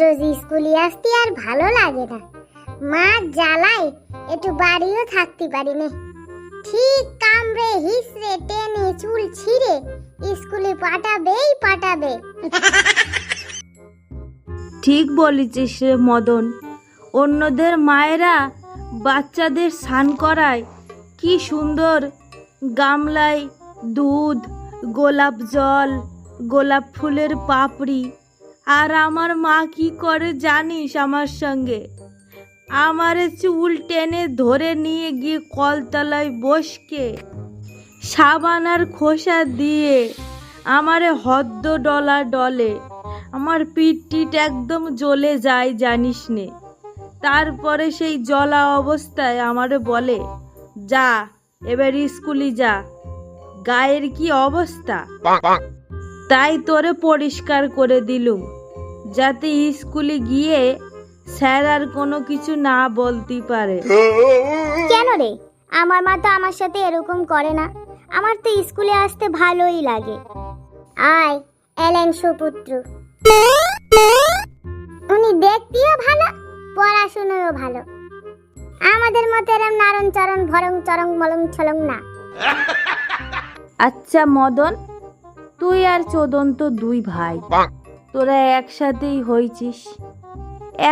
রোজ স্কুলে আসতে আর ভালো লাগে না। মা জ্বালায় একটু বাড়িও থাকতে পারি না। ঠিক কামড়ে হিসড়ে টেনে চুল ছিঁড়ে স্কুলে পাঠাবে। ঠিক বলেছিস রে মদন। অন্যদের মায়েরা বাচ্চাদের স্নান করায় কি সুন্দর, গামলায় দুধ, গোলাপ জল, গোলাপ ফুলের পাপড়ি। আর আমার মা কি করে জানিস? আমার সঙ্গে আমারে চুল টেনে ধরে নিয়ে গিয়ে কলতলায় বসকে সাবান আর খোসা দিয়ে আমারে হদ্দ ডলা ডলে। আমার পিঠ একদম জ্বলে যায় জানিস নে। তারপরে সেই জ্বলা অবস্থায় আমারে বলে, যা এবার স্কুলে যা। গায়ের কি অবস্থা! তাই তোরে পরিষ্কার করে দিলুম, যাতে স্কুলে গিয়ে স্যার আর কোনো কিছু না বলতে পারে। কেন রে? আমার মা তো আমার সাথে এরকম করে না। আমার তো স্কুলে আসতে ভালোই লাগে। আয় এলেন সুপুত্র। উনি দেখতেও ভালো, পড়াশোনাও ভালো। আমাদের মতো এরম নারণ চরণ ভরং চরং মলং ছলং না। আচ্ছা মদন, তুই আর চোদন তো দুই ভাই, তোরা একসাথেই হয়েছিস,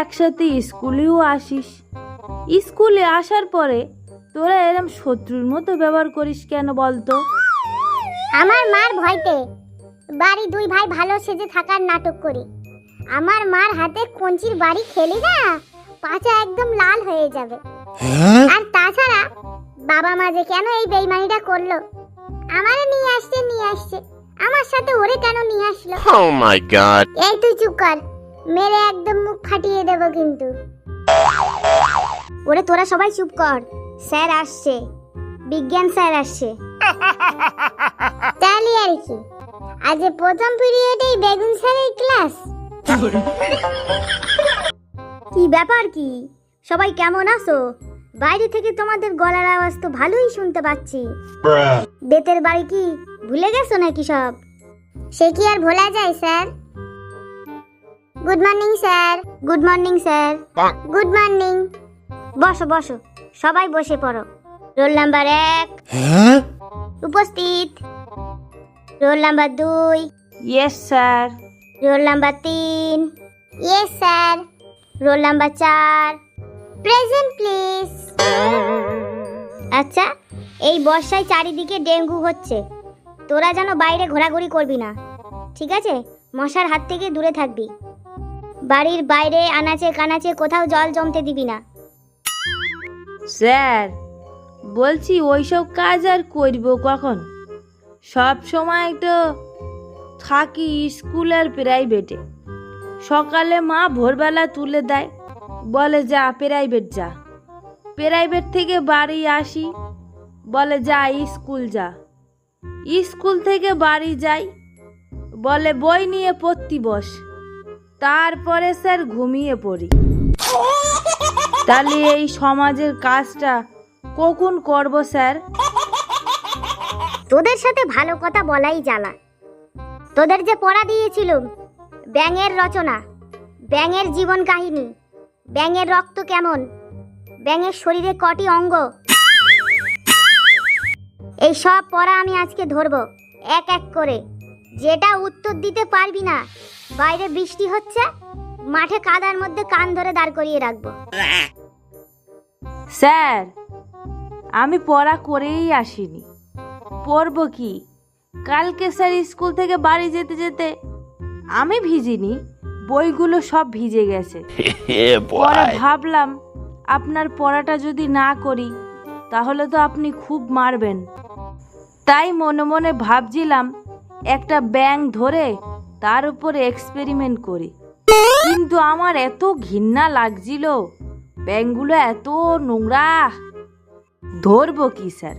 একসাথে স্কুলেও আসিস। স্কুলে আসার পরে তোরা এরম শত্রুর মতো ব্যবহার করিস কেন বলতো? আমার মার ভয়তে বাড়ি দুই ভাই ভালো সেজে থাকার নাটক করি। আমার মার হাতে কঞ্চির বাড়ি খেলি না, পাছা একদম লাল হয়ে যাবে। আর তাছাড়া বাবা মা যে কেন এই বেইমানিটা করলো, আমারে নিয়ে আসছে, আমার সাথে ওরে কেন নিয়ে আসলো? Oh my god! এই তুই চুপ কর, মেরে একদম মুখ ফাটিয়ে দেব কিন্তু। ওরে তোরা সবাই চুপ কর, স্যার আসছে, বিজ্ঞান স্যার আসছে। তাহলে আর কি, আজ প্রথম পিরিয়ডেই বেগুন স্যারের ক্লাস। কি ব্যাপার কি? সবাই কেমন আছো? বাইরে থেকে তোমাদের গলার আওয়াজ তো ভালোই শুনতে পাচ্ছি। বেতের বাড়ি কি ভুলে গেছো নাকি সব? সে কি আর ভোলা যায় sir? Good morning sir. Good morning sir. Good morning. বসো বসো, সবাই বসে পড়ো। রোল নাম্বার 1 উপস্থিত। Roll number 2। Yes sir. Roll number 3। Yes sir. Roll number 4 present please. আচ্ছা, এই বর্ষায় চারিদিকে ডেঙ্গু হচ্ছে, তোরা যেন বাইরে ঘোরাঘুরি করবি না, ঠিক আছে? মশার হাত থেকে দূরে থাকবি। বাড়ির বাইরে আনাচে কানাচে কোথাও জল জমতে দিবি না। স্যার বলছি, ওইসব কাজ আর করব কখন? সব সময় তো থাকি স্কুল আর প্রাইভেটে। সকালে মা ভোরবেলা তুলে দেয়, বলে যা প্রাইভেট যা। প্রাইভেট থেকে বাড়ি আসি, বলে যা স্কুল যা। স্কুল থেকে বাড়ি যাই, বলে বই নিয়ে পড়তে বস। তারপরে স্যার ঘুমিয়ে পড়ি। তাহলে এই সমাজের কাজটা কখন করব স্যার? তোদের সাথে ভালো কথা বলাই জ্বালা। তোদের যে পড়া দিয়েছিলুম, ব্যাঙের রচনা, ব্যাঙের জীবন কাহিনী, ব্যাঙের রক্ত কেমন, ব্যাঙের শরীরে কটি অঙ্গ, এই সব পড়া আমি আজকে ধরবো এক এক করে। যেটা উত্তর দিতে পারবি না, বাইরে বৃষ্টি হচ্ছে, মাঠে কাদার মধ্যে কান ধরে দাঁড় করিয়ে রাখবো। স্যার আমি পড়া করেই আসিনি, পড়ব কি? কালকে স্যার স্কুল থেকে বাড়ি যেতে যেতে আমি ভিজিনি, বইগুলো সব ভিজে গেছে। পরে ভাবলাম আপনার পড়াটা যদি না করি তাহলে তো আপনি খুব মারবেন। তাই মনে মনে ভাবছিলাম একটা ব্যাঙ ধরে তার উপরে এক্সপেরিমেন্ট করি, কিন্তু আমার এত ঘৃণা লাগছিল, ব্যাঙগুলো এত নোংরা। ধরবো কি স্যার?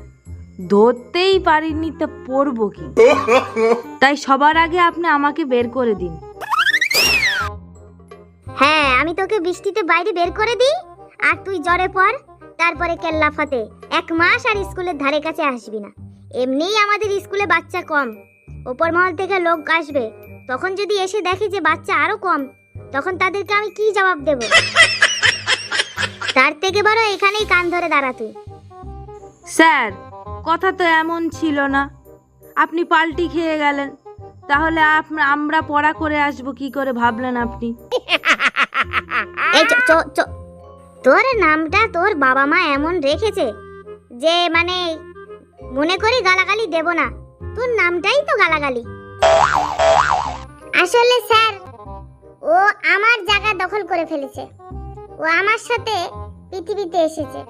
ধরতেই পারিনি, তো পড়বো কি? তাই সবার আগে আপনি আমাকে বের করে দিন। হ্যাঁ, আমি তোকে বৃষ্টিতে বাইরে বের করে দিই, আর তুই জ্বরে পড়। তারপরে কেল্লা ফাতে 1 মাস আর স্কুলের ধারে কাছে আসবি না। এমনিই আমাদের স্কুলে বাচ্চা কম, ওপর মহল থেকে লোক আসবে, তখন যদি এসে দেখি যে বাচ্চা আরো কম, তখন তাদেরকে আমি কি জবাব দেব? তার থেকে বড় এখানেই কান ধরে দাঁড়া তুই। স্যার, কথা তো এমন ছিল না, আপনি পাল্টি খেয়ে গেলেন। তাহলে আমরা পড়া করে আসবো কি করে ভাবলেন আপনি? এই তোর নামটা তোর বাবা মা এমন রেখেছে যে মানে মনে করি গালাগালি দেব না, তোর নামটাই তো গালাগালি। আসলে স্যার, ও আমার জায়গা দখল করে ফেলেছে, ও আমার সাথে পৃথিবীতে এসেছে,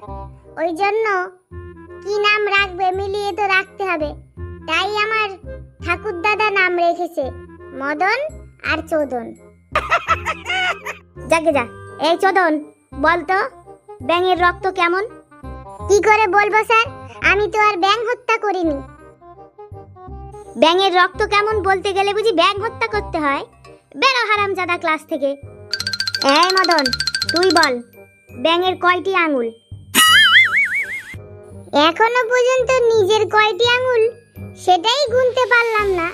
ওই জন্য কি নাম রাখবে মিলিয়ে তো রাখতে হবে। তাই আমার ঠাকুর দাদা নাম রেখেছে মদন আর চোদন। যাকে যা। এই চোদন, বলতো ব্যাঙের রক্ত কেমন? কি করে বলবো স্যার, আমি তো আর ব্যাঙ হত্যা করিনি। ব্যাঙের রক্ত কেমন বলতে গেলে বুঝি ব্যাঙ হত্যা করতে হয়? বেরো হারামজাদা ক্লাস থেকে। এই মদন, তুই বল ব্যাঙের কয়টি আঙুল? এখনো পর্যন্ত নিজের কয়টি আঙুল সেটাই গুনতে পারলাম না,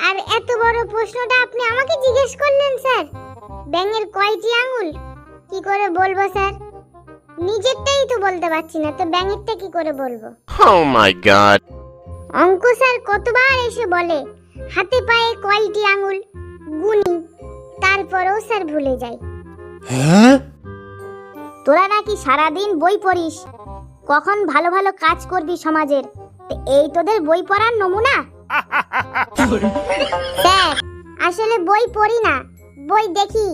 আর এত বড় প্রশ্নটা আপনি আমাকে জিজ্ঞেস করলেন স্যার। ব্যাঙের কয়টি আঙুল কি করে বলবো স্যার? নিজেরটাই তো বলতে পারছি না, তো ব্যাঙেরটা কি করে বলবো? Oh my god! অঙ্ক স্যার কতবার এসে বলে হাতে পায়ে কয়টি আঙুল গুনি, তারপরেও স্যার ভুলে যাই। তোরা নাকি সারাদিন বই পড়িস, কখন ভালো ভালো কাজ করবি সমাজের, তো এই তোদের বই পড়ার নমুনা? স্যার, আসলে বই পড়ি না, বই দেখি।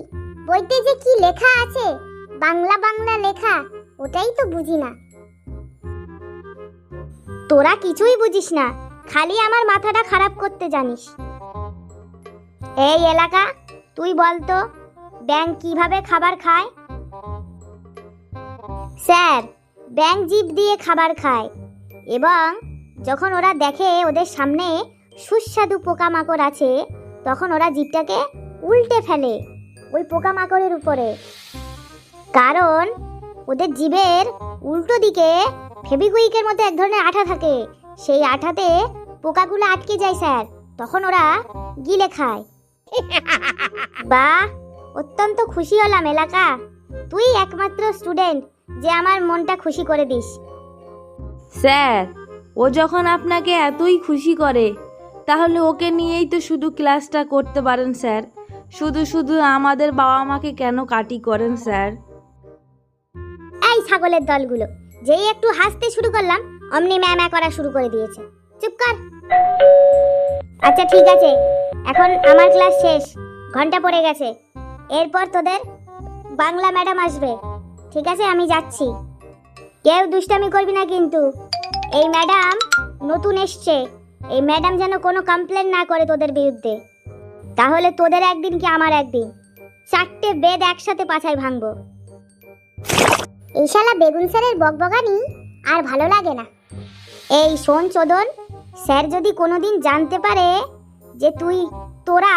বইতে যে কি লেখা আছে, বাংলা বাংলা লেখা, ওটাই তো বুঝি না। তোরা কিছুই বুঝিস না, খালি আমার মাথাটা খারাপ করতে জানিস। এই এলাকা, তুই বলতো ব্যাঙ কিভাবে খাবার খায়? স্যার, ব্যাঙ জিভ দিয়ে খাবার খায়, এবং যখন ওরা দেখে ওদের সামনে সুস্বাদু পোকামাকড় আছে, তখন ওরা জিভটাকে উল্টে ফেলে ওই পোকামাকড়ের উপরে। কারণ ওদের জিভের উল্টো দিকে ফেবিকুইকের মতো এক ধরনের আঠা থাকে, সেই আঠাতে পোকাগুলো আটকে যায় স্যার, তখন ওরা গিলে খায়। বাহ, অত্যন্ত খুশি হলাম এলাকা, তুই একমাত্র স্টুডেন্ট যে আমার মনটা খুশি করে দিস। স্যার, ও যখন আপনাকে এতই খুশি করে, তাহলে ওকে নিয়েই তো শুধু ক্লাসটা করতে পারেন স্যার। শুধু শুধু আমাদের বাবা মাকে কেন কাটি করেন স্যার? এই ছাগলের দলগুলো, যেই একটু হাসতে শুরু করলাম অমনি ম্যামা করা শুরু করে দিয়েছে। চুপ কর। আচ্ছা ঠিক আছে, এখন আমার ক্লাস শেষ, ঘন্টা পড়ে গেছে, এরপর তোদের বাংলা ম্যাডাম আসবে। ঠিক আছে, আমি যাচ্ছি। কেউ দুষ্টামি করবি না কিন্তু। এই ম্যাডাম নতুন এসছে, এই ম্যাডাম যেন কোনো কমপ্লেন না করে তোদের বিরুদ্ধে, তাহলে তোদের একদিন কি আমার একদিন, 4টে বেদ একসাথে পাছায় ভাঙবো। এই শালা বেগুন স্যারের বকবকানি আর ভালো লাগে না। এই শোন চোদন, স্যার যদি কোনোদিন জানতে পারে যে তোরা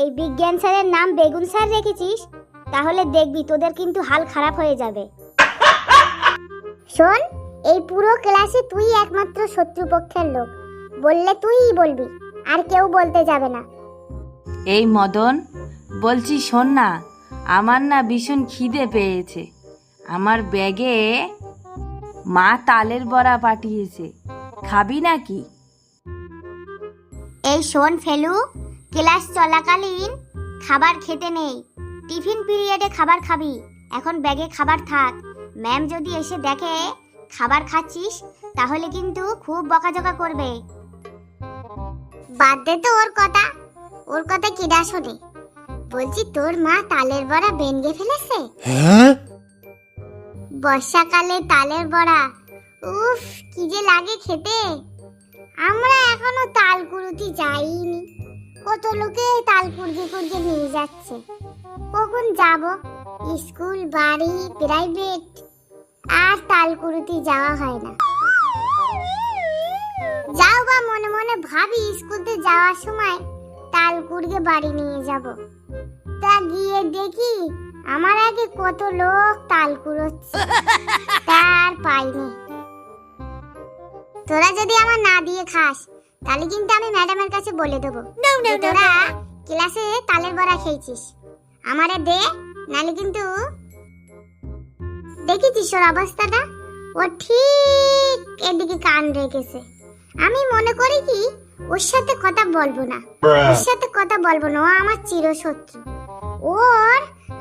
এই বিজ্ঞান স্যারের নাম বেগুন স্যার রেখেছিস, তাহলে দেখবি তোদের কিন্তু হাল খারাপ হয়ে যাবে। শোন, এই পুরো ক্লাসে তুই একমাত্র শত্রুপক্ষের লোক, বললে তুইই বলবি, আর কেউ বলতে যাবে না। এই মদন, বলছি শোন না, আমার না ভীষণ খিদে পেয়েছে। আমার ব্যাগে মা তালের বড়া পাঠিয়েছে, খাবি নাকি? এই শোন ফেলু, ক্লাস চলাকালীন খাবার খেতে নেই, টিফিন পিরিয়ডে খাবার খাবি। এখন ব্যাগে খাবার থাক, ম্যাম যদি এসে দেখে খাবার খাচ্ছিস তাহলে কিন্তু খুব বকাঝকা করবে। বাদ দে তো ওর কথা কিডা শোনে। বলছি তোর মা তালের বড়া বেনগে ফেলেছে। বর্ষাকালে তালের বড়া, উফ কি যে লাগে খেতে। আমরা এখনো তাল কুড়ুতি যাইনি, কত লোকে তাল কুড়িয়ে নিয়ে যাচ্ছে। কখন যাব? স্কুল, বাড়ি, প্রাইভেট, আর তাল কুড়ুতি যাওয়া হয় না। যাও বা মনে মনে ভাবি স্কুলতে যাওয়ার সময় তাল কুড়িয়ে বাড়ি নিয়ে যাব। তা গিয়ে দেখি আমার আগে কত লোক তাল কুড়োচ্ছে, তার পাইনি। তোরা যদি আমার না দিয়ে খাস তাহলে কিন্তু আমি ম্যাডামের কাছে বলে দেবো তোরা ক্লাসে তালের বড়া খেয়েছিস। আমারে দে, নালে কিন্তু দেখেছিস ওর অবস্থাটা, ও ঠিক এদিকে কান রেখেছে। আমি মনে করি কি ওর সাথে কথা বলবো না, ওর সাথে কথা বলবো না, ও আমার চিরশত্রু। ওর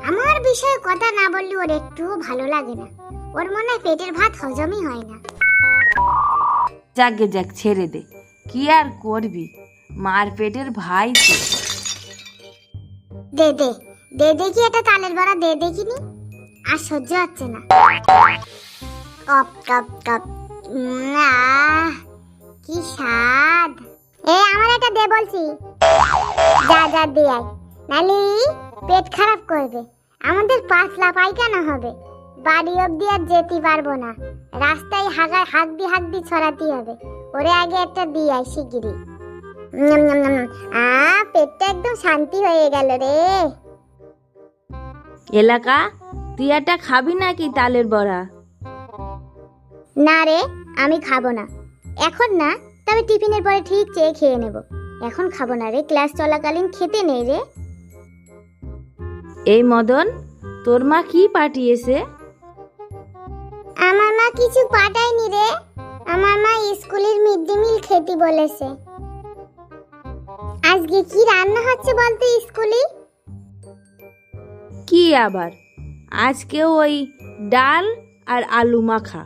আমার বিষয়ে কথা না বললে ওর একটুও ভালো লাগে না, ওর মনে হয় পেটের ভাত হজমই হয় না। যাকে যাক, ছেড়ে দে, কি আর করবি, মার পেটের ভাই তো। দে দে দে দেখি একটা তালের বড়া দে দেখিনি, আর সহ্য হচ্ছে না। কপ কপ কপ, কি স্বাদ। আমার একটা দে বলছি, যা যা দিয়ে আয়, নালি পেট খারাপ করবে, আমাদের পাতলা পায়খানা হবে, বাড়ি অব্দি আর যেতে পারবো না, রাস্তায় হাঁক দি ছড়াতে হবে। ওরে আগে একটা দিয়ে আয় শিগগিরি। পেটটা একদম শান্তি হয়ে গেল রে। এলাকা, তুই একটা খাবি নাকি তালের বড়া? না রে, আমি খাবো না, এখন না, তবে টিফিনের পরে ঠিক চেয়ে খেয়ে নেব, এখন খাবো না রে, ক্লাস চলাকালীন খেতে নেই রে। এই মদন, তোর মা কি পাঠিয়েছে? আমার মা কিছু পাঠায়নি রে, আমার মা স্কুলের মিড ডে মিল খেতে বলেছে। আজকে কি রান্না হচ্ছে বলতো স্কুলে? কি আবার, আজকে ওই ডাল আর আলু মাখা।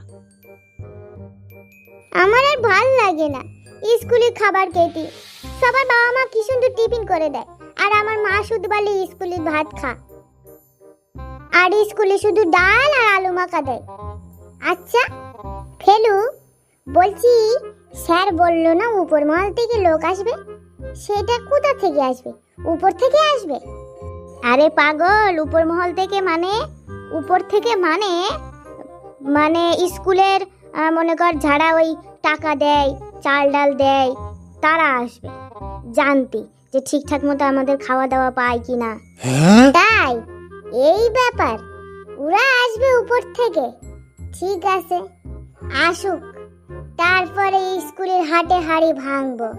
আমার আর ভাল লাগে না স্কুলের খাবার খেতে, সবার বাবা মা কি সুন্দর টিফিন করে দেয়, আর আমার মা শুধু বলে স্কুলের ভাত খা, আর স্কুলে শুধু ডাল আর আলু মাখা দেয়। আচ্ছা ফেলু, বলছি স্যার বললো না উপর মহল থেকে লোক আসবে, সেটা কোথা থেকে আসবে? উপর থেকে আসবে? আরে পাগল, উপর মহল থেকে মানে, উপর থেকে মানে মানে স্কুলের মনে কর যারা ওই টাকা দেয়, চাল ডাল দেয়, তারা আসবে জানতে যে ঠিকঠাক মতো আমাদের খাওয়া দাওয়া পায় কিনা। তাই এই ব্যাপার, ওরা আসবে উপর থেকে, ঠিক আছে আসুক, তারপরে স্কুলের হাটে হাড়ি ভাঙবো।